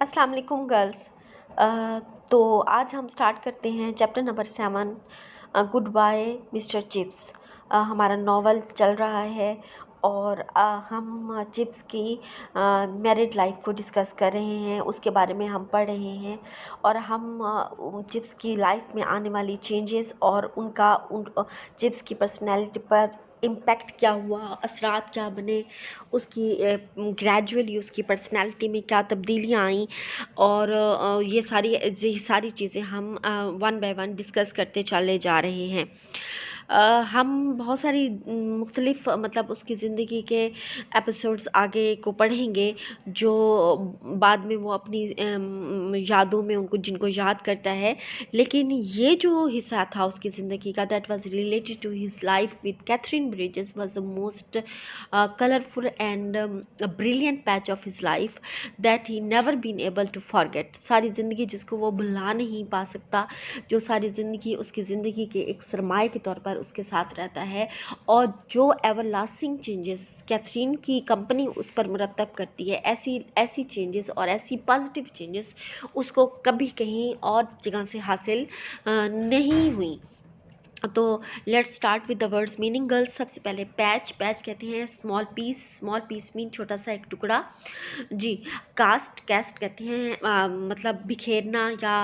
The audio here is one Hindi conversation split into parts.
अस्सलाम वालेकुम गर्ल्स। तो आज हम स्टार्ट करते हैं chapter number 7, good bye mister Chips. हमारा नावल चल रहा है और हम चिप्स की मैरिड लाइफ को डिस्कस कर रहे हैं, उसके बारे में हम पढ़ रहे हैं और हम चिप्स की लाइफ में आने वाली चेंजेस और उन चिप्स की पर्सनैलिटी पर इम्पैक्ट क्या हुआ, असरात क्या बने, उसकी ग्रेजुअली उसकी पर्सनैलिटी में क्या तब्दीलियाँ आईं और ये सारी चीज़ें हम वन बाय वन डिस्कस करते चले जा रहे हैं। हम बहुत सारी मुख्तलिफ मतलब उसकी ज़िंदगी के एपिसोड्स आगे को पढ़ेंगे जो बाद में वो अपनी यादों में उनको जिनको याद करता है। लेकिन ये जो हिस्सा था उसकी ज़िंदगी का that was related to his life with Catherine Bridges was the most colorful and a brilliant patch of his life that he never been able to forget। सारी ज़िंदगी जिसको वो भुला नहीं पा सकता, जो सारी ज़िंदगी उसकी ज़िंदगी के एक सरमाए के तौर पर उसके साथ रहता है और जो एवरलास्टिंग चेंजेस कैथरीन की कंपनी उस पर मुरतब करती है, ऐसी ऐसी चेंजेस और ऐसी पॉजिटिव चेंजेस उसको कभी कहीं और जगह से हासिल नहीं हुई। तो let's start with the words meaning girls. सबसे पहले पैच कहते हैं स्मॉल पीस मीन छोटा सा एक टुकड़ा जी। कैस्ट कहते हैं मतलब बिखेरना या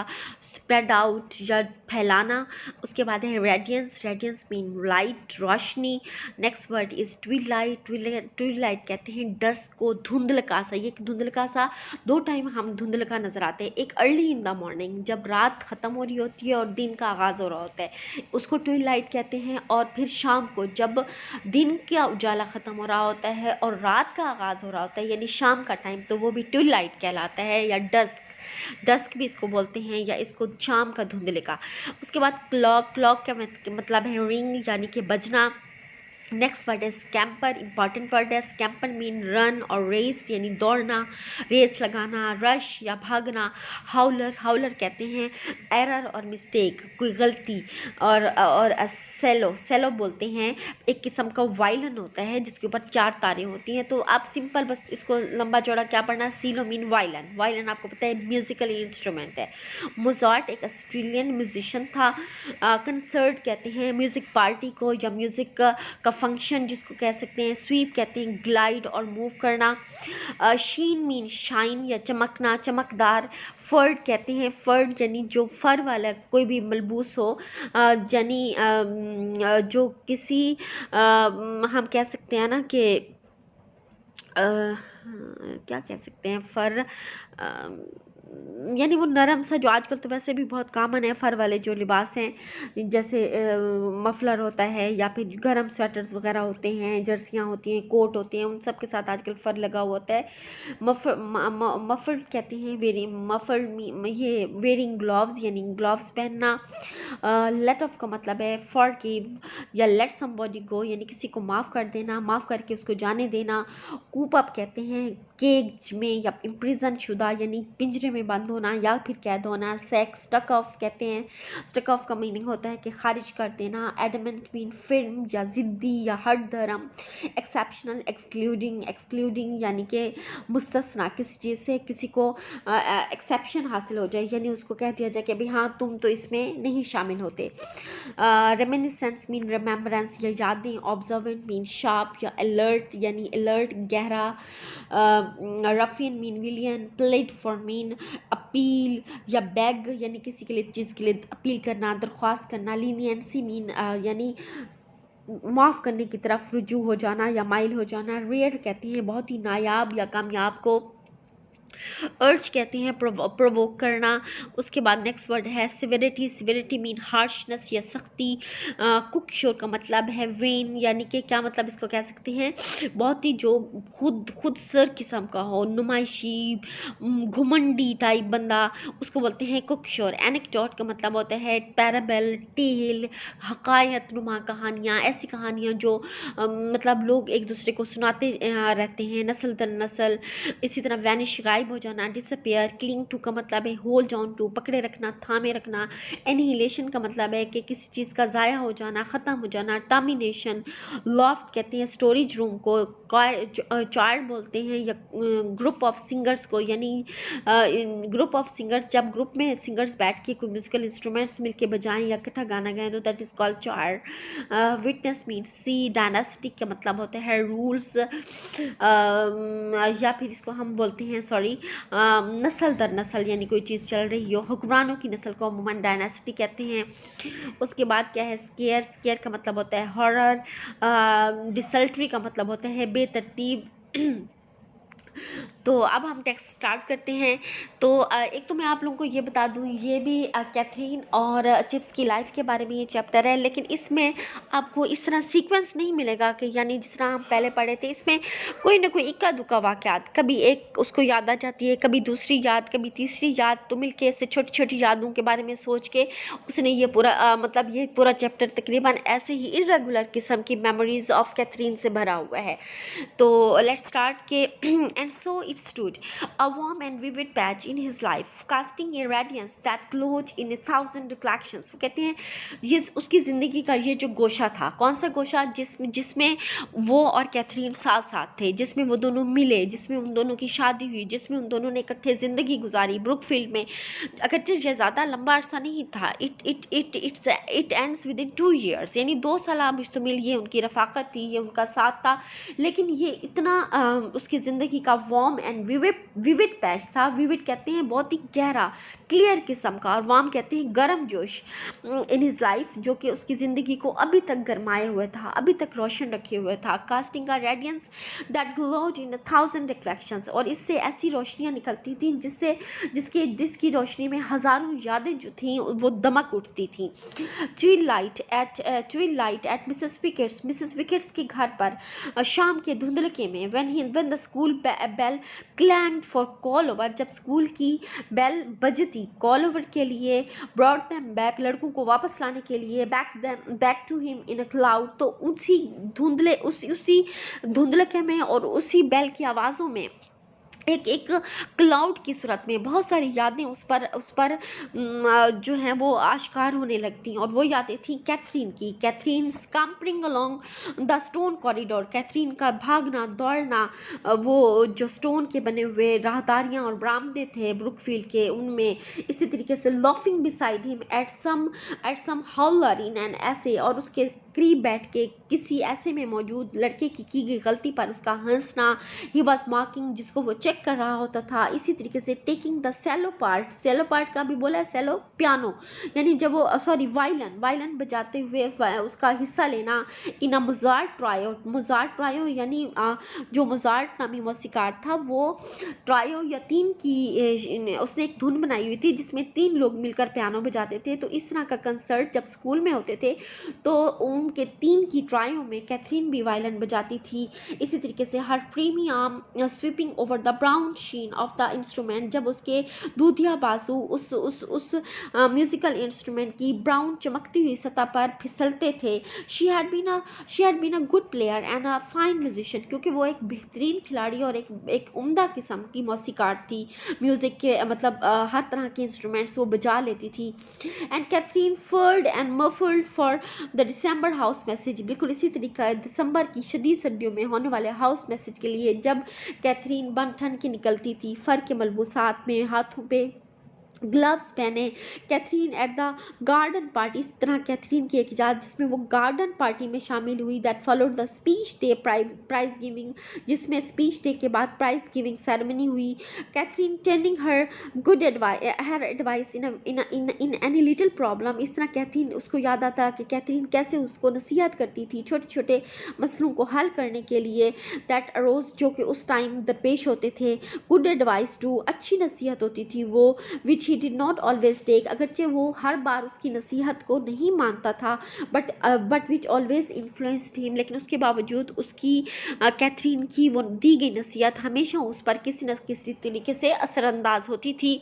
स्प्रेड आउट या फैलाना। उसके बाद है रेडियंस मीन लाइट, रोशनी। नेक्स्ट वर्ड इज ट्विलाइट कहते हैं डस्क को, धुंधलका सा। ये धुंधलका सा दो टाइम हम धुंधलका नजर आते हैं। एक अर्ली इन द मॉर्निंग जब रात ख़त्म हो रही होती है और दिन का आगाज़ हो रहा होता है, उसको ट्विलाइट कहते हैं। और फिर शाम को जब दिन का उजाला ख़त्म हो रहा होता है और रात का आगाज़ हो रहा होता है यानी शाम का टाइम, तो वो भी ट्विलाइट कहलाता है या डस्क भी इसको बोलते हैं या इसको शाम का धुंधले का। उसके बाद क्लॉक का मतलब है रिंग यानी कि बजना। नेक्स्ट वर्ड है स्कैम्पर, इंपॉर्टेंट वर्ड है। स्कैम्पर मीन रन और रेस यानी दौड़ना, रेस लगाना, रश या भागना। हाउलर कहते हैं एरर और मिस्टेक, कोई गलती। और सेलो बोलते हैं एक किस्म का वायलिन होता है जिसके ऊपर 4 तारें होती हैं। तो आप सिंपल बस इसको लंबा चौड़ा क्या पढ़ना, सीलो मीन वायलिन आपको पता है म्यूजिकल इंस्ट्रूमेंट है। मोजार्ट एक ऑस्ट्रेलियन म्यूजिशियन था। कंसर्ट कहते हैं म्यूज़िक पार्टी को या म्यूज़िक का फंक्शन जिसको कह सकते हैं। स्वीप कहते हैं ग्लाइड और मूव करना। शीन मीन शाइन या चमकना, चमकदार। फर्ड कहते हैं फर्ड यानी जो फर वाला कोई भी मलबूस हो, यानी जो किसी हम कह सकते हैं ना कि क्या कह सकते हैं, फर यानी वो नरम सा, जो आजकल तो वैसे भी बहुत कॉमन है फर वाले जो लिबास हैं, जैसे मफलर होता है या फिर गर्म स्वेटर्स वगैरह होते हैं, जर्सियाँ होती हैं, कोट होते हैं, उन सब के साथ आजकल फर लगा हुआ होता है। मफल्ड कहते हैं ये वेयरिंग ग्लव्स यानी ग्लव्स पहनना। लेट ऑफ का मतलब है फॉरगिव या लेट समबॉडी गो यानी किसी को माफ़ कर देना, माफ़ करके उसको जाने देना। कूप अप कहते हैं केज में या इम्प्रिजन शुदा यानी पिंजरे में बंद होना या फिर कैद होना। सेक्स। स्टक ऑफ कहते हैं, स्टक ऑफ का मीनिंग होता है कि खारिज कर देना। एडमेंट मीन फिर्म या ज़िद्दी या हट धर्म। एक्सेप्शनल एक्सक्लूडिंग यानी कि मुस्तस्ना, किसी चीज़ से किसी को एक्सेप्शन हासिल हो जाए यानी उसको कह दिया जाए कि भाई हाँ तुम तो इसमें नहीं शामिल होते। रेमिनिसेंस मीन रिमेम्बरेंस या यादें। ऑब्जर्वेंट मीन शार्प या अलर्ट यानी अलर्ट गहरा। Ruffian mean villain. Plead for mean appeal या बैग यानी किसी के लिए चीज़ के लिए अपील करना, दरख्वास्त करना। लीनियंसी मीन यानी माफ़ करने की तरफ रुजू हो जाना या माइल हो जाना। रेयर कहते हैं बहुत ही नायाब या कामयाब को। अर्ज कहते हैं प्रोवोक करना। उसके बाद नेक्स्ट वर्ड है सिविरिटी मीन हार्शनेस या सख्ती। कुक श्योर का मतलब है वेन यानी कि क्या मतलब इसको कह सकते हैं, बहुत ही जो खुद सर किस्म का हो, नुमाइशी घुमंडी टाइप बंदा, उसको बोलते हैं कुक श्योर। एनेक्डोट का मतलब होता है पैराबल, टेल, हकायत नुमा कहानियाँ, ऐसी कहानियाँ जो मतलब लोग एक दूसरे को सुनाते रहते हैं नस्ल दर नस्ल। इसी तरह वैनिश गायब गायब हो जाना, डिसअपियर। क्लिंग टू का मतलब है होल्ड ऑन टू, पकड़े रखना, थामे रखना। एनिहिलेशन का मतलब है कि किसी चीज़ का ज़ाया हो जाना, ख़त्म हो जाना। टर्मिनेशन। लॉफ्ट कहते हैं स्टोरेज रूम को। चार्ट बोलते हैं या ग्रुप ऑफ सिंगर्स को, यानी ग्रुप ऑफ सिंगर्स, जब ग्रुप में सिंगर्स बैठ के कोई म्यूजिकल इंस्ट्रूमेंट्स मिलके बजाएं या इकट्ठा गाना गाएं तो that is called chart. Witness means see. Dynastic का मतलब होता है रूल्स, या फिर इसको हम बोलते हैं सॉरी नस्ल दर नस्ल, यानी कोई चीज़ चल रही हो। हुक्मरानों की नस्ल को अमूमन डायनास्टी कहते हैं। उसके बाद क्या है स्केयर। स्केयर का मतलब होता है हॉरर। डिसल्ट्री का मतलब होता है बेतरतीब। तो अब हम टेक्स्ट स्टार्ट करते हैं। तो एक तो मैं आप लोगों को ये बता दूं, ये भी कैथरीन और चिप्स की लाइफ के बारे में ये चैप्टर है, लेकिन इसमें आपको इस तरह सीक्वेंस नहीं मिलेगा कि यानी जिस तरह हम पहले पढ़े थे। इसमें कोई ना कोई इक्का दुक्का वाक़यात, कभी एक उसको याद आ जाती है, कभी दूसरी याद, कभी तीसरी याद, तो मिलके ऐसे छोटी छोटी यादों के बारे में सोच के उसने ये पूरा मतलब ये पूरा चैप्टर तकरीबन ऐसे ही इरेगुलर किस्म की मेमोरीज ऑफ कैथरीन से भरा हुआ है। तो लेट्स स्टार्ट के and so it stood, a warm and vivid patch in his life, casting a radiance that glowed in 1,000 reflections। वो कहते हैं ये उसकी ज़िंदगी का ये जो गोशा था, कौन सा गोशा, जिसमें वो और कैथरीन साथ साथ थे, जिसमें वो दोनों मिले, जिसमें उन दोनों की शादी हुई, जिसमें उन दोनों ने इकट्ठे ज़िंदगी गुजारी ब्रुकफील्ड में। अगरचे ये ज़्यादा लंबा अरसा नहीं था, it ends with in 2 years, यानी 2 साल मुश्तमिल ये उनकी रफ़ाकत थी, ये उनका साथ था। लेकिन ये इतना उसकी ज़िंदगी का वार्म एंड विविड पैच था। विविड कहते हैं बहुत ही गहरा, क्लियर किस्म का, और वार्म कहते हैं गर्म जोश इन हिज लाइफ, जो कि उसकी ज़िंदगी को अभी तक गरमाए हुए था, अभी तक रोशन रखे हुए था। कास्टिंग का radiance that glowed in 1,000 reflections, और इससे ऐसी रोशनियाँ निकलती थीं जिसकी रोशनी में हज़ारों यादें जो थीं वो दमक उठती थीं। Twilight at Mrs Wickets के घर पर शाम के धुंधलके में, when the school bell clanged for call over, जब स्कूल की बेल बजती कॉल ओवर के लिए, ब्रॉट देम बैक, लड़कों को वापस लाने के लिए, back to him in a cloud, तो उसी धुंधलके में और उसी बेल की आवाज़ों में एक क्लाउड की सूरत में बहुत सारी यादें उस पर जो हैं वो आश्कार होने लगती, और वो यादें थी कैथरीन की। Catherine scampering along the stone corridor, Catherine का भागना दौड़ना, वो जो स्टोन के बने हुए राहदारियाँ और बरामदे थे ब्रुकफील्ड के, उनमें। इसी तरीके से laughing beside him at some howler in an essay, और उसके करीब बैठ के किसी ऐसे में मौजूद लड़के की गई गलती पर उसका हंसना। ही वॉज मार्किंग, जिसको वो चेक कर रहा होता था। इसी तरीके से टेकिंग द सेलो पार्ट का भी बोला है, सेलो पियानो, यानी जब वो वायलिन बजाते हुए उसका हिस्सा लेना। इन अ मोजार्ट ट्रायो यानी जो मोजार्ट नामी मौसीकार था, वो ट्रायो या 3 की उसने एक धुन बनाई हुई थी जिसमें 3 लोग मिलकर पियानो बजाते थे। तो इस तरह का कंसर्ट जब स्कूल में होते थे तो उनके 3 की ट्रायो में कैथरीन भी वायलिन बजाती थी। इसी तरीके से her firm arm sweeping over the brown sheen of the instrument, जब उसके दूधिया बाजू उस म्यूजिकल इंस्ट्रूमेंट की ब्राउन चमकती हुई सतह पर फिसलते थे। She had been a good player and a fine musician, क्योंकि वो एक बेहतरीन खिलाड़ी और एक उम्दा किस्म की मौसीकार थी। म्यूज़िक के मतलब हर तरह के इंस्ट्रूमेंट्स वो बजा लेती थी। And Catherine furred and muffled for the December house message, बिल्कुल इसी तरीका दिसंबर की शदीद सर्दियों में होने वाले हाउस मैसेज के लिए जब कैथरीन बन ठन के निकलती थी, फर के मलबूसात में, हाथों पे ग्लव्स पहने। Catherine at the garden party, इस तरह कैथरीन की एक याद जिसमें वो गार्डन पार्टी में शामिल हुई। That followed the speech day prize giving, जिसमें स्पीच डे के बाद प्राइज गिविंग सेरेमनी हुई। Catherine tending her advice in any little problem, इस तरह कैथरीन उसको याद आता कि कैथरीन कैसे उसको नसीहत करती थी छोटे छोटे मसलों को हल करने के लिए। दैट अरोज, जो कि उस टाइम दरपेश होते थे। गुड एडवाइस टू, अच्छी नसीहत होती थी वो। Which she did not always take, अगरचे वो हर बार उसकी नसीहत को नहीं मानता था, but which always influenced him, लेकिन उसके बावजूद उसकी कैथरीन की वो दी गई नसीहत हमेशा उस पर किसी न किसी तरीके से असरअंदाज होती थी।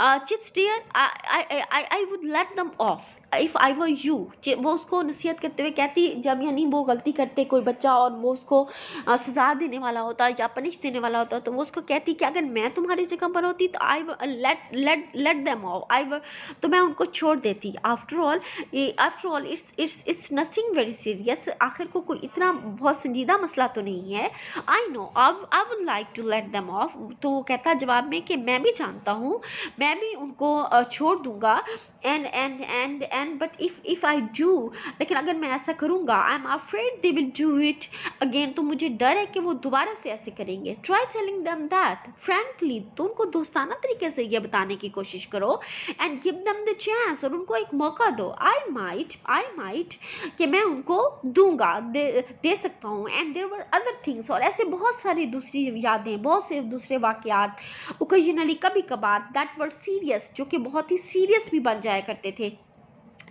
Chips dear, I would let them off, if I were you, वो उसको नसीहत करते हुए कहती, जब यानी वो गलती करते कोई बच्चा और वो उसको सज़ा देने वाला होता या पनिश देने वाला होता, तो वो उसको कहती कि अगर मैं तुम्हारी जगह पर होती तो I let let let them off, तो मैं उनको छोड़ देती। After all it's nothing very serious, आखिर को कोई इतना बहुत संजीदा मसला तो नहीं है। I know I would like to let them off, तो वो कहता जवाब में कि मैं भी जानता हूँ, मैं भी उनको छोड़ दूंगा। And but if I do, लेकिन अगर मैं ऐसा करूँगा, I am afraid they will do it again, तो मुझे डर है कि वो दोबारा से ऐसे करेंगे। Try telling them that frankly, तो उनको दोस्ताना तरीके से ये बताने की कोशिश करो। And give them the chance, और उनको एक मौका दो। आई माइट कि मैं उनको दूंगा, दे सकता हूँ। And there were other things, और ऐसे बहुत सारी दूसरी यादें, बहुत से दूसरे वाक़यात ओकेजनली, कभी कभार, दैट वर सीरियस, जो कि बहुत ही सीरियस भी बन जाया करते थे,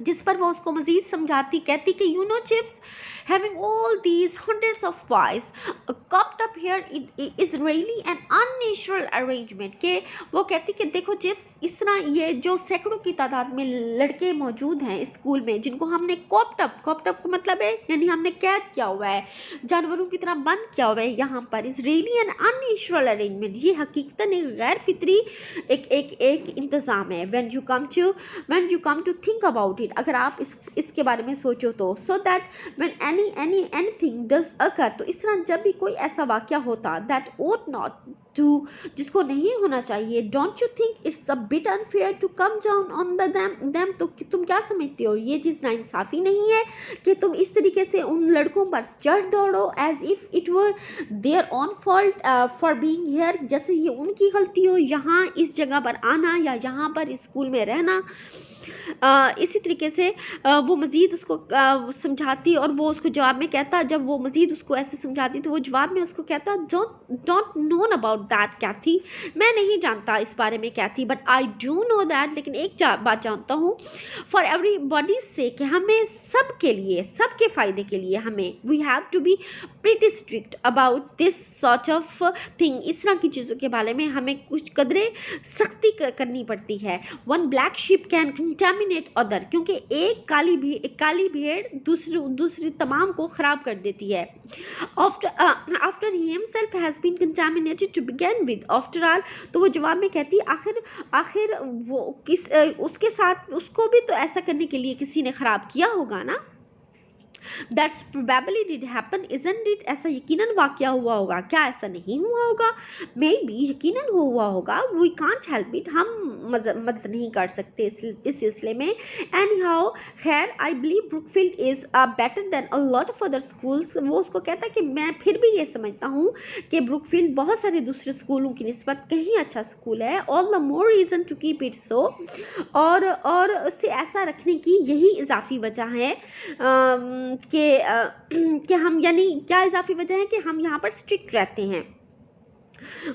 जिस पर वो उसको मज़ीद समझाती, कहती कि you know Chips, having all these hundreds of boys cooped up here is really an unnatural arrangement, के वो कहती कि देखो चिप्स, इस तरह ये जो सैकड़ों की तादाद में लड़के मौजूद हैं स्कूल में, जिनको हमने कॉप्ड अप का मतलब है यानी हमने कैद किया हुआ है, जानवरों की तरह बंद किया हुआ है यहाँ पर, is really an unnatural arrangement, ये हकीकतन एक गैर फितरी एक इंतज़ाम है। When you come to think about it, अगर आप इसके बारे में सोचो तो, so that when anything does occur, तो इस तरह जब भी कोई ऐसा वाक़या होता, दैट ओट नॉट टू, जिसको नहीं होना चाहिए, don't you think it's a bit unfair to come down on them, तो तुम क्या समझते हो, ये चीज़ नाइंसाफ़ी नहीं है कि तुम इस तरीके से उन लड़कों पर चढ़ दौड़ो, as if it were their own fault for being here, जैसे ये उनकी गलती हो यहाँ इस जगह पर आना या यहाँ पर स्कूल में रहना। इसी तरीके से वो मज़ीद उसको समझाती, और वो उसको जवाब में कहता, जब वो मज़ीद उसको ऐसे समझाती तो वो जवाब में उसको कहता, don't known about that Cathy, मैं नहीं जानता इस बारे में Cathy, but I do know that, लेकिन एक बात जानता हूँ, फॉर एवरीबॉडी से, कि हमें सबके लिए, सबके फ़ायदे के लिए, हमें we have to be pretty strict about this sort of thing, इस तरह की चीज़ों के बारे में हमें कुछ कदरें सख्ती करनी पड़ती है। One black sheep can contaminate other, क्योंकि एक काली भेड़ दूसरी तमाम को ख़राब कर देती है। After he himself has been contaminated to begin with, after all, तो वो जवाब में कहती है आखिर वो उसके साथ, उसको भी तो ऐसा करने के लिए किसी ने ख़राब किया होगा ना। That's probably did happen isn't it, ऐसा यकीनन वाक़या हुआ होगा, क्या ऐसा नहीं हुआ होगा, मे बी यकीनन हुआ होगा, वी कांट हेल्प इट, हम मदद नहीं कर सकते इस सिलसिले में। एनी हाउ, खैर, I believe Brookfield is better than a lot of other schools, वो उसको कहता कि मैं फिर भी ये समझता हूँ कि ब्रुकफील्ड बहुत सारे दूसरे स्कूलों की निस्बत कहीं अच्छा स्कूल है। All the more reason to keep it so, और उसे ऐसा रखने की यही इजाफी वजह है कि हम, यानी क्या इजाफी वजह है कि हम यहाँ पर स्ट्रिक्ट रहते हैं।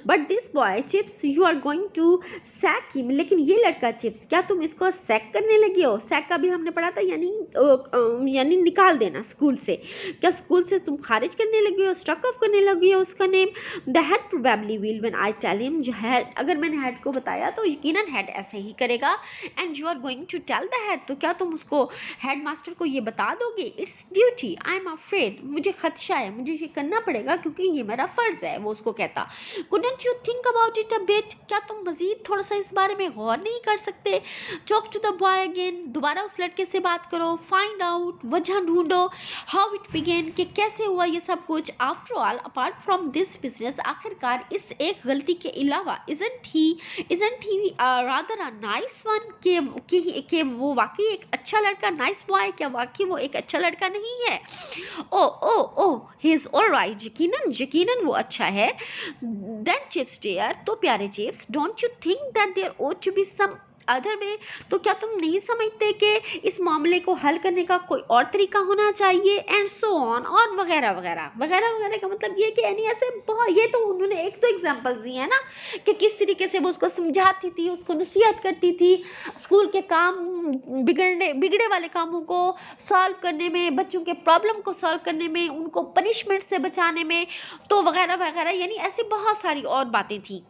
But this boy Chips, you are going to sack him, लेकिन ये लड़का चिप्स, क्या तुम इसको सैक करने लगे हो। सैक का भी हमने पढ़ा था, यानी निकाल देना स्कूल से, क्या स्कूल से तुम खारिज करने लगे हो, स्ट्रक ऑफ करने लगे हो उसका name. The head probably will when I tell him, जो हेड, अगर मैंने हेड को बताया तो यकीनन हेड ऐसे ही करेगा। And you are going to tell the head, तो क्या तुम उसको हेड मास्टर को ये बता दोगे। It's duty, I am afraid, मुझे खदशा है, मुझे ये करना पड़ेगा क्योंकि ये मेरा फ़र्ज़ है, वो उसको कहता। Couldn't you think about it a bit? क्या तुम मज़ीद थोड़ा सा इस बारे में गौर नहीं कर सकते। Talk to the boy again, दोबारा उस लड़के से बात करो। Find out, वजह ढूंढो। How it began, कि कैसे हुआ ये सब कुछ। After all, apart from this business, आखिरकार इस एक गलती के अलावा, isn't he rather a nice one, कि वो वाकई एक अच्छा लड़का, nice boy, क्या वाकई वो एक अच्छा लड़का नहीं है। Oh, he is all right, यकीनन वो अच्छा है। Then Chips dear, तो प्यारे chips, don't you think that there ought to be some other way, तो क्या तुम नहीं समझते कि इस मामले को हल करने का कोई और तरीका होना चाहिए। एंड सो ऑन, और वगैरह वगैरह वगैरह वगैरह का मतलब ये कि यानी ऐसे बहुत, ये तो उन्होंने एक तो एग्जांपल्स दिए हैं ना कि किस तरीके से वो उसको समझाती थी, उसको नसीहत करती थी, स्कूल के काम, बिगड़े वाले कामों को सॉल्व करने में, बच्चों के प्रॉब्लम को सॉल्व करने में, उनको पनिशमेंट से बचाने में, तो वगैरह वगैरह, यानी ऐसी बहुत सारी और बातें थी।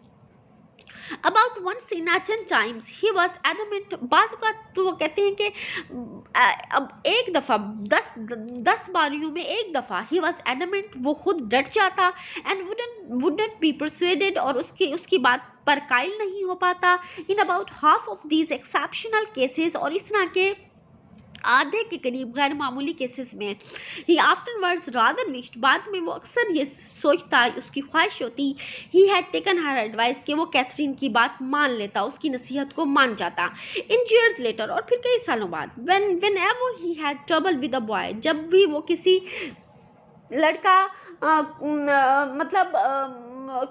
About once in ancient times he was adamant, बाज़ का तो वो कहते हैं कि अब एक दफ़ा 10 बारियों में एक दफ़ा ही वाज एडमेंट, वो खुद डट जाता, एंड वुडंट बी परsuaded, और उसकी बात पर कायल नहीं हो पाता। In about half of these exceptional cases, और इस तरह के आधे के करीब गैर मामूली केसेस में ही आफ्टरवर्ड्स रादर विश्ड, बाद में वो अक्सर ये सोचता, उसकी ख्वाहिश होती, he had taken her advice, कि वो कैथरीन की बात मान लेता, उसकी नसीहत को मान जाता। इन ईयर्स लेटर, और फिर कई सालों बाद, when ever he had trouble with a boy, जब भी वो किसी लड़का मतलब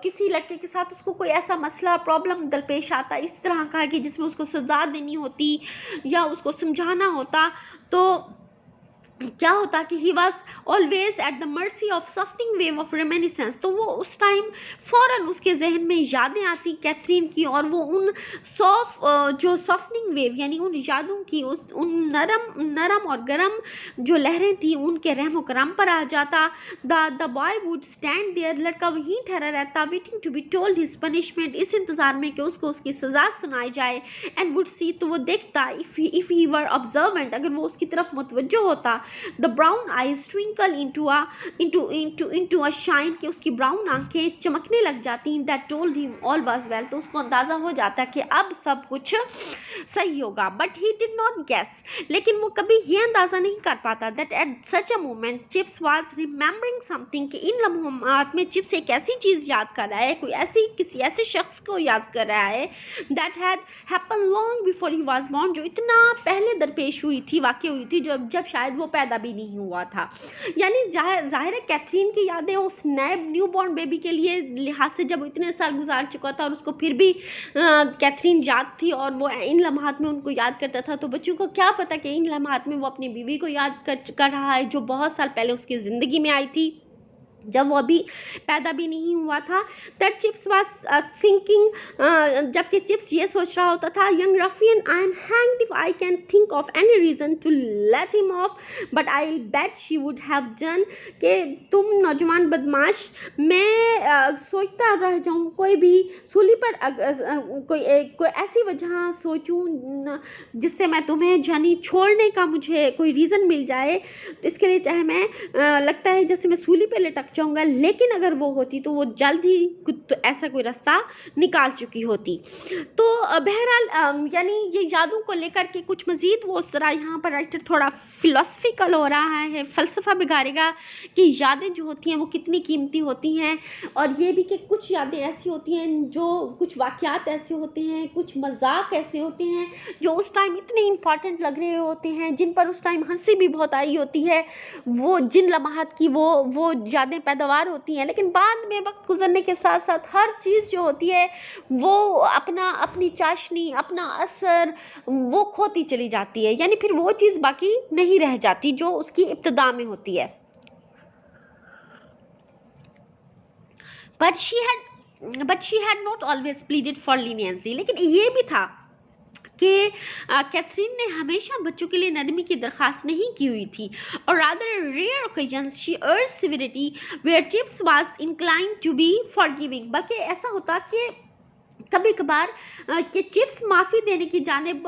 किसी लड़के के साथ उसको कोई ऐसा मसला प्रॉब्लम दरपेश आता इस तरह का कि जिसमें उसको सजा देनी होती या उसको समझाना होता, तो क्या होता कि he was always at the mercy of softening wave of reminiscence, तो वो उस टाइम फ़ौरन उसके जहन में यादें आती कैथरीन की, और वो उन जो सफनिंग वेव यानी उन यादों की उन नरम और गरम जो लहरें थी उनके रहम करम पर आ जाता। The boy would stand there, लड़का वहीं ठहरा रहता, waiting to be told his punishment, इस इंतज़ार में कि उसको उसकी सज़ा सुनाई जाए। एंड वुड सी, तो वो देखता, इफ़ ही वर ऑब्जर्वेंट, अगर वो उसकी तरफ मुतवज्जो होता, the brown eyes twinkle into a shine, कि उसकी ब्राउन आंखें चमकने लग जाती, that told him all was well, तो उसको अंदाज़ा हो जाता कि अब सब कुछ सही होगा। but he did not guess, लेकिन वो कभी ये अंदाज़ा नहीं कर पाता that at such a moment Chips was remembering something, कि इन लम्हात में चिप्स एक ऐसी चीज़ याद कर रहा है, किसी ऐसे शख्स को याद कर रहा है that had happened long before he was born, जो इतना पहले दरपेश हुई थी, वाक़ई हुई थी, जब शायद वो पैदा भी नहीं हुआ था। यानी ज़ाहिर है कैथरीन की यादें उस नए न्यू बॉर्न बेबी के लिए लिहाज से जब इतने साल गुजार चुका था और उसको फिर भी कैथरीन याद थी और वो इन लम्हात में उनको याद करता था, तो बच्चों को क्या पता कि इन लम्हात में वो अपनी बीवी को याद कर रहा है जो बहुत साल पहले उसकी ज़िंदगी में आई थी जब वो अभी पैदा भी नहीं हुआ था। दैट चिप्स वाज थिंकिंग, जबकि चिप्स ये सोच रहा होता था, young ruffian, I am hanged if I can think of any reason to let him off, but I will bet she would have done, कि तुम नौजवान बदमाश, मैं सोचता रह जाऊँ कोई भी सूली पर कोई ऐसी वजह सोचूं जिससे मैं तुम्हें जानी छोड़ने का मुझे कोई रीज़न मिल जाए, इसके लिए चाहे मैं लगता है जैसे मैं सूली पे लटक जाऊंगा, लेकिन अगर वो होती तो वो जल्द ही तो ऐसा कोई रास्ता निकाल चुकी होती। तो बहरहाल यानी ये यादों को लेकर के कुछ मज़ीद वो ज़रा यहाँ पर राइटर थोड़ा फिलोसफिकल हो रहा है, फ़लसफ़ा बिगाड़ेगा कि यादें जो होती हैं वो कितनी कीमती होती हैं, और ये भी कि कुछ यादें ऐसी होती हैं जो कुछ वाक़यात ऐसे होते हैं, कुछ मजाक ऐसे होते हैं जो उस टाइम इतने इम्पॉर्टेंट लग रहे होते हैं, जिन पर उस टाइम हंसी भी बहुत आई होती है, वो जिन लम्हात की वो यादें पैदावार होती हैं, लेकिन बाद में वक्त गुजरने के साथ साथ हर चीज़ जो होती है वो अपनी चाशनी, अपना असर वो खोती चली जाती है, यानी फिर वो चीज़ बाकी नहीं रह जाती जो उसकी इब्तिदा में होती है। But she had not always pleaded for leniency, लेकिन ये भी था कि कैथरीन ने हमेशा बच्चों के लिए नरमी की दरख्वास्त नहीं की हुई थी, और rather rare occasions she urged severity where Chips was inclined to be forgiving, बल्कि ऐसा होता कि कभी कभार कि चिप्स माफ़ी देने की जानिब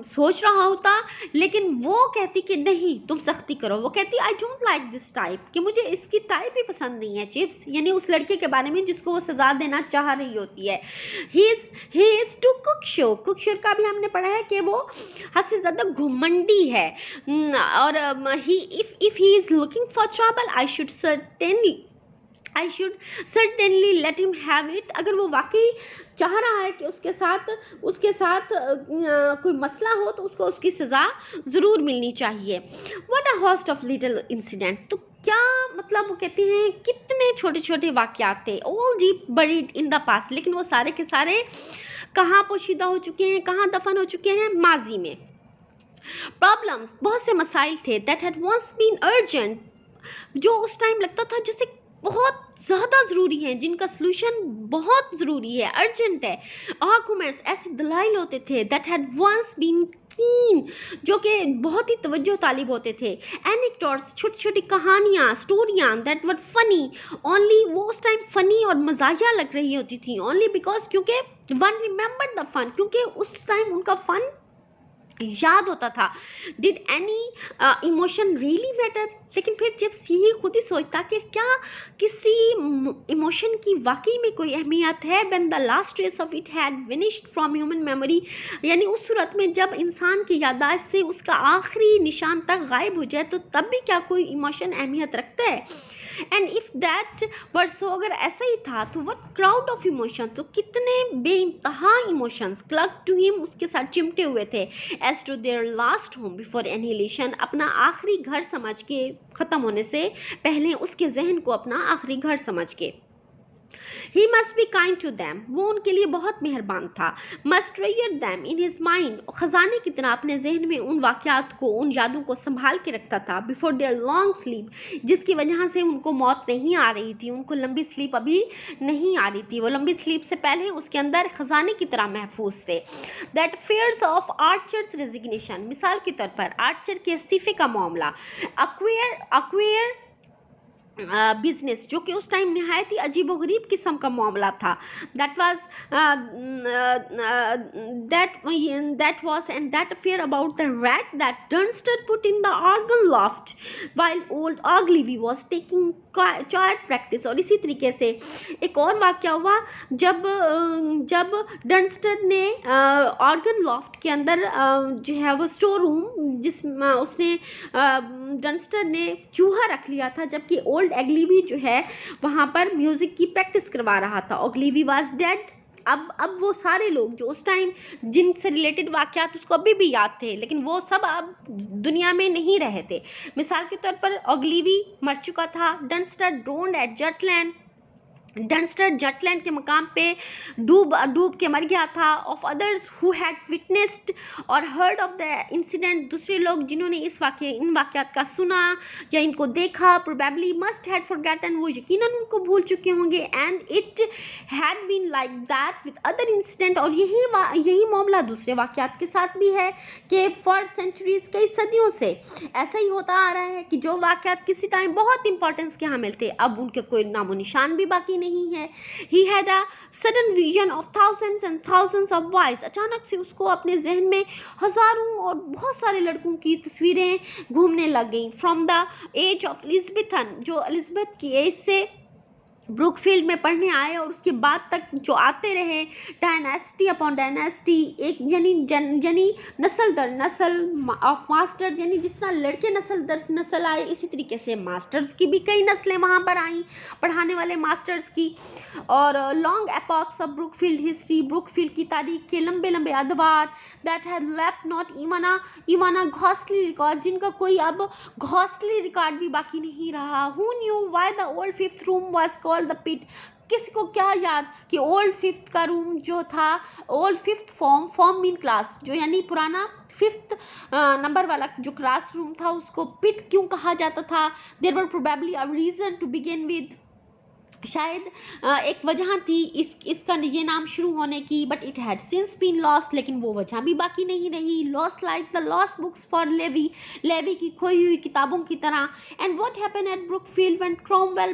सोच रहा होता, लेकिन वो कहती कि नहीं तुम सख्ती करो, वो कहती I don't like this type, कि मुझे इसकी टाइप ही पसंद नहीं है चिप्स, यानी उस लड़के के बारे में जिसको वो सज़ा देना चाह रही होती है। ही इज़ टू कुकशोर का भी हमने पढ़ा है कि वो हद से ज़्यादा घुमंडी है, और if he is looking for trouble I should certainly let him have it, अगर वो वाकई चाह रहा है कि उसके साथ कोई मसला हो तो उसको उसकी सज़ा ज़रूर मिलनी चाहिए। What a host of little incident, तो क्या मतलब वो कहते हैं कितने छोटे छोटे वाक़यात थे, all deep buried in the past, लेकिन वो सारे के सारे कहाँ पोशीदा हो चुके हैं, कहाँ दफन हो चुके हैं, माजी में। प्रॉब्लम्स, बहुत से मसाइल थे, that had once been urgent, जो उस टाइम लगता था जैसे बहुत ज़्यादा ज़रूरी हैं, जिनका सॉल्यूशन बहुत ज़रूरी है, अर्जेंट है। आर्गुमेंट्स ऐसे दलाइल होते थे दैट हैड वंस बीन कीन, जो कि बहुत ही तवज्जो तालिब होते थे। एनेक्डोट्स, छोटी छोटी कहानियाँ, स्टोरियाँ दैट वर फनी ओनली, वो उस टाइम फनी और मज़ाहिया लग रही होती थी ओनली बिकॉज, क्योंकि वन रिमेंबर द फन, क्योंकि उस टाइम उनका फ़न याद होता था। Did any emotion really matter? लेकिन फिर जब यही खुद ही सोचता कि क्या किसी इमोशन की वाकई में कोई अहमियत है, when the last trace of it had vanished from human memory, यानी उस सूरत में जब इंसान की याददाश्त से उसका आखिरी निशान तक गायब हो जाए, तो तब भी क्या कोई इमोशन अहमियत रखता है? एंड इफ दैट वर सो, अगर ऐसा ही था तो व्हाट क्राउड ऑफ इमोशन, तो कितने बेइंतहा इमोशंस क्लग टू हिम, उसके साथ चिमटे हुए थे, as to their last home before annihilation, अपना आखिरी घर समझ के, ख़त्म होने से पहले उसके जहन को अपना आखिरी घर समझ के। He must be kind to them, वो उनके लिए बहुत मेहरबान था। Must treasure them in his mind, खजाने की तरह अपने जहन में उन वाक़यात को, उन यादों को संभाल के रखता था। Before their long sleep, जिसकी वजह से उनको मौत नहीं आ रही थी, उनको लंबी स्लीप अभी नहीं आ रही थी, वो लंबी स्लीप से पहले उसके अंदर खजाने की तरह महफूज थे। That fears of Archer's resignation, मिसाल के तौर पर आर्चर के इस्तीफे का मामला, acquire बिजनेस, जो कि उस टाइम नहायत ही अजीब व गरीब किस्म का मामला था। That was and that affair about the rat that Dunster put in the organ loft while old Ogilvie was taking chart practice. और इसी तरीके से एक और वाक़या हुआ जब डर्नस्टर ने ऑर्गन लॉफ्ट के अंदर जो है वो स्टोर रूम, जिसमें उसने डर्नस्टर ने चूहा रख लिया था, जबकि ओल्ड एग्लीवी जो है वहाँ पर म्यूज़िक की प्रैक्टिस करवा रहा था। ओग्लीवी वाज डेड। अब वो सारे लोग जो उस टाइम जिनसे रिलेटेड वाक़यात उसको अभी भी याद थे, लेकिन वो सब अब दुनिया में नहीं रहे थे। मिसाल के तौर पर ओग्लीवी मर चुका था, डर्नस्टर ड्रोन्ड एट जटलैंड, डर्नस्टर जटलैंड के मकाम पे डूब के मर गया था। Of others who had witnessed और हर्ड ऑफ द इंसिडेंट, दूसरे लोग जिन्होंने इन वाक़यात का सुना या इनको देखा, प्रोबेबली मस्ट हैड फॉरगेटन, वो यकीनन उनको भूल चुके होंगे। And it had been like that with other incident, और यही मामला दूसरे वाक़यात के साथ भी है कि फॉर सेंचुरीज, कई सदियों से ऐसा ही होता आ रहा है कि जो वाक़यात किसी टाइम बहुत इंपॉर्टेंस के हामिल थे, अब उनके कोई नामो निशान भी बाकी नहीं है। He had a sudden vision of thousands and thousands of boys, अचानक से उसको अपने जहन में हज़ारों और बहुत सारे लड़कों की तस्वीरें घूमने लग गई। From the age of Elizabethan, जो एलिज़ाबेथ की एज से ब्रुकफील्ड में पढ़ने आए और उसके बाद तक जो आते रहे, डायनेस्टी अपॉन डायनेस्टी, एक यानी नस्ल दर नस्ल ऑफ मास्टर्स, यानी जिस तरह लड़के नस्ल दर नस्ल आए, इसी तरीके से मास्टर्स की भी कई नस्लें वहाँ पर आईं, पढ़ाने वाले मास्टर्स की। और long epochs of Brookfield history, Brookfield की तारीख के लंबे लंबे अदवार, that had left not even a ghostly record, जिनका कोई अब घॉस्टली रिकॉर्ड भी बाकी नहीं रहा। Who knew why the old fifth room was called the pit, किसी को क्या याद कि ओल्ड फिफ्थ का रूम जो था, old fifth form mean class, जो यानी पुराना फिफ्थ नंबर वाला जो क्लास रूम था, उसको पिट क्यों कहा जाता था? There were probably a reason to begin with, शायद एक वजह थी इसका ये नाम शुरू होने की, but it had since been lost, लेकिन वो वजह भी बाकी नहीं रही। Lost like the lost books for Livy की खोई हुई किताबों की तरह। And what happened at Brookfield when Cromwell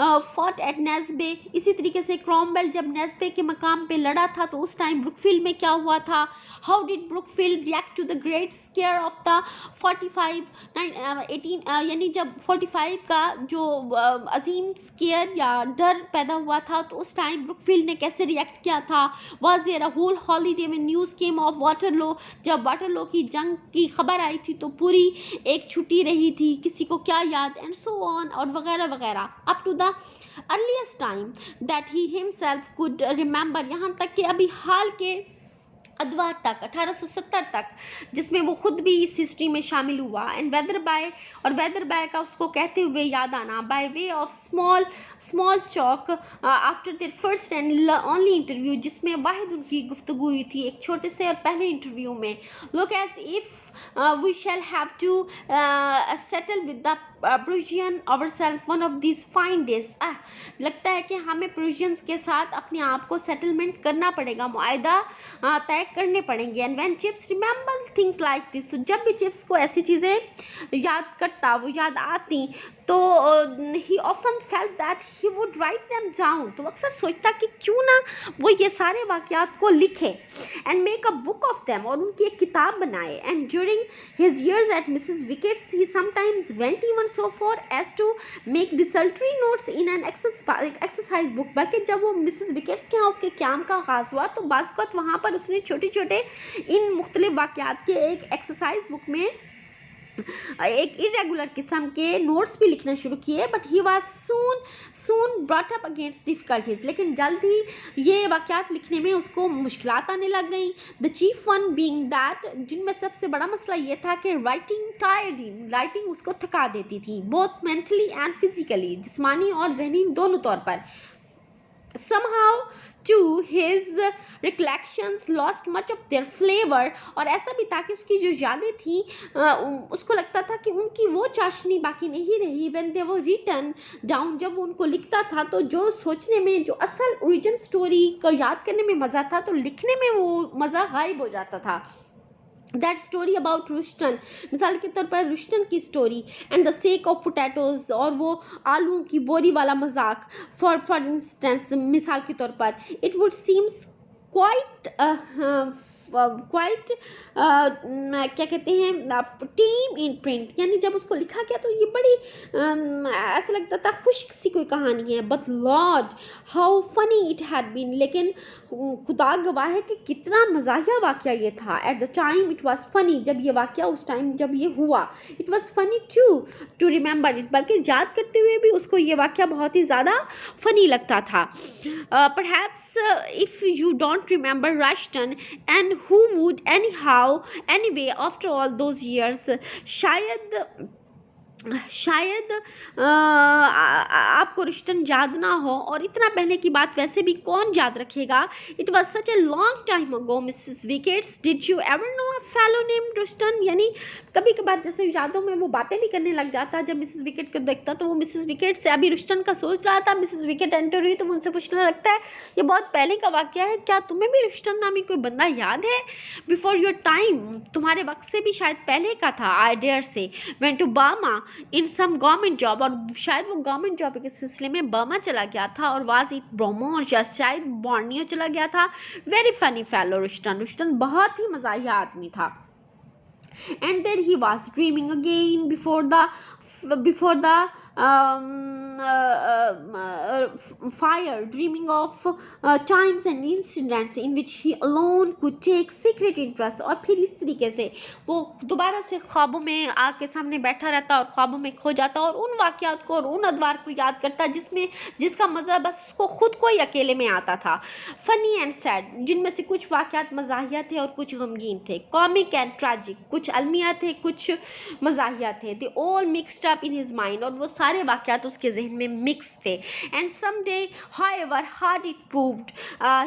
fought at Naseby, इसी तरीके से क्रॉमवेल जब नेस्बे के मकाम पे लड़ा था, तो उस टाइम ब्रुकफील्ड में क्या हुआ था? How did Brookfield react to the great scare of the 18 यानी जब 45 का जो अजीम स्केयर या डर पैदा हुआ था, तो उस टाइम ब्रुकफील्ड ने कैसे रिएक्ट किया था? Was there a whole holiday when news came of Waterloo, जब वाटरलो की जंग की खबर आई थी तो पूरी एक छुट्टी रही थी, किसी को क्या याद? एंड सो ऑन, और वगैरह वगैरह, up to the earliest time that he himself could remember, यहाँ तक कि अभी हाल के अदवार तक 1870 तक, जिसमें वो खुद भी इस हिस्ट्री में शामिल हुआ। एंड वेदर बाय का उसको कहते हुए याद आना, by way of small chalk after their first and only interview, जिसमें वाहिद उनकी गुफ्तगू हुई थी एक छोटे से और पहले इंटरव्यू में। Look as if we shall have to settle with the provision our self one of this fine days. लगता है कि हमें प्रोविजंस के साथ अपने आप को सेटलमेंट करना पड़ेगा, मुआहदा तय करने पड़ेंगे। And when chips remember things like this, तो जब भी चिप्स को ऐसी चीज़ें याद करता, वो याद आती, तो ही often felt that he would write them down, तो अक्सर सोचता कि क्यों ना वो ये सारे वाक़यात को लिखे and make a book of them, और उनकी एक किताब बनाए। And during his years at Mrs. Wickett's, he sometimes went even so far as to make desultory notes in an exercise book। बल्कि जब वो मिसेस विकेट्स के यहाँ उसके क्याम का आगाज़ हुआ, तो बाज़ वक़्त वहाँ पर उसने छोटे छोटे इन मुख्तलिफ वाक़यात के एक एक्सरसाइज बुक में एक इरेगुलर किस्म के नोट्स भी लिखना शुरू किए। But he was soon brought up against difficulties, लेकिन जल्द ही ये वाक़यात लिखने में उसको मुश्किलात आने लग गई। The chief one being that, जिनमें सबसे बड़ा मसला ये था कि राइटिंग उसको थका देती थी, बोथ मेंटली एंड फिजिकली, जिस्मानी और जहनी दोनों तौर पर। somehow too his recollections lost much of their flavor, और ऐसा भी था कि उसकी जो यादें थी उसको लगता था कि उनकी वो चाशनी बाकी नहीं रही। when they were written down, जब वो उनको लिखता था तो जो सोचने में, जो असल ओरिजिन स्टोरी को याद करने में मज़ा था, तो लिखने में वो मज़ा गायब हो जाता था। दैट स्टोरी अबाउट रुस्टन, मिसाल के तौर पर रुस्टन की story, and the sake of potatoes, और वो आलू की बोरी वाला मजाक, फॉर इंस्टेंस, मिसाल के तौर पर, इट वुड सीम्स क्वाइट क्या कहते हैं, टीम इन प्रिंट, यानी जब उसको लिखा गया तो ये बड़ी ऐसा लगता था खुश सी कोई कहानी है। But Lord how funny it had been, लेकिन खुदा गवाह है कि कितना मज़ाहिया वाक़या ये था। At the time it was funny, जब ये वाक़या उस टाइम जब ये हुआ, it was funny to remember it, बल्कि याद करते हुए भी उसको ये वाक़या बहुत ही ज़्यादा फ़नी लगता था। Perhaps if you don't remember Rushton, and who would anyway after all those years, शायद आपको रुस्टन याद ना हो, और इतना पहले की बात वैसे भी कौन याद रखेगा। It was such a long time ago Mrs Wickets, did you ever know a fellow named Rushton, यानी कभी कभार जैसे यादों में वो बातें भी करने लग जाता। जब मिसेस विकेट को देखता तो वो मिसेस विकेट से अभी रुस्टन का सोच रहा था। मिसेस विकेट एंटर हुई तो वो उनसे पूछने लगता है, ये बहुत पहले का वाक़या है, क्या तुम्हें भी रुस्टन नामी कोई बंदा याद है? बिफोर योर टाइम, तुम्हारे वक्त से भी शायद पहले का था। I dare say went to Burma in some government job, और शायद वो गवर्नमेंट जॉब के सिलसिले में बर्मा चला गया था, और वाज इट ब्रोमो, और शायद बॉर्नियो चला गया था। वेरी फनी फेलो रुस्टन बहुत ही मज़ाहिया आदमी था। And then he was dreaming again before the fire, dreaming of times and incidents in which he alone could take secret interest। और फिर इस तरीके से वो दोबारा से ख्वाबों में आके सामने बैठा रहता और ख्वाबों में खो जाता, और उन वाक़यात को और उन अदवार को याद करता जिसका मज़ा बस उसको खुद को ही अकेले में आता था। फ़नी एंड सैड, जिनमें से कुछ वाक़यात मज़ाहिया थे और कुछ गमगीन थे। कॉमिक एंड ट्रैजिक, कुछ अलमिया थे कुछ मज़ाहिया थे। They all mixed up in his mind, और वो सारे वाक़यात उसके जहन में मिक्स थे। And some day however hard it proved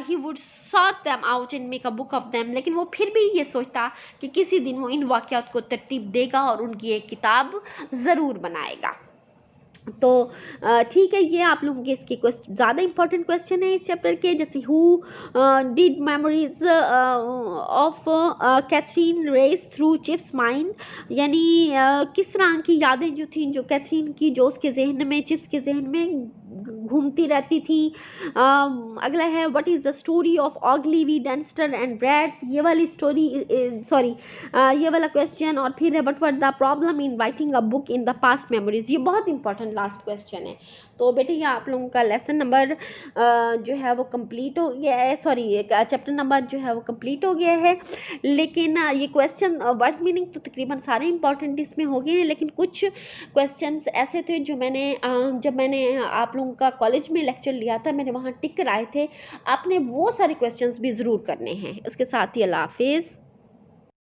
he would sort them out and make a book of them, लेकिन वो फिर भी ये सोचता कि किसी दिन वो इन वाक़यात को तरतीब देगा और उनकी एक किताब ज़रूर बनाएगा। तो ठीक है, ये आप लोगों के इसके ज़्यादा इंपॉर्टेंट क्वेश्चन है इस चैप्टर के, जैसे who did memories of Catherine race through Chips mind, यानी किस तरह की यादें जो थी जो कैथरीन की जो उसके जहन में चिप्स के जहन में घूमती रहती थी। अगला है what is the story of Ogilvie Dunster and Brad, ये वाली स्टोरी ये वाला क्वेश्चन। और फिर है what were the problem in writing a book in the past memories, ये बहुत इंपॉर्टेंट लास्ट क्वेश्चन है। तो बेटे ये आप लोगों का लेसन नंबर जो है वो कंप्लीट हो गया है, चैप्टर नंबर जो है वो कंप्लीट हो गया है। लेकिन ये क्वेश्चन वर्ड्स मीनिंग तो तकरीबन सारे इंपॉर्टेंट इसमें हो गए हैं, लेकिन कुछ क्वेश्चंस ऐसे थे जो मैंने जब मैंने आप लोगों का कॉलेज में लेक्चर लिया था मैंने वहाँ टिक कराए थे। आपने वो सारे क्वेश्चंस भी ज़रूर करने हैं। इसके साथ ही अल्लाह हाफिज़।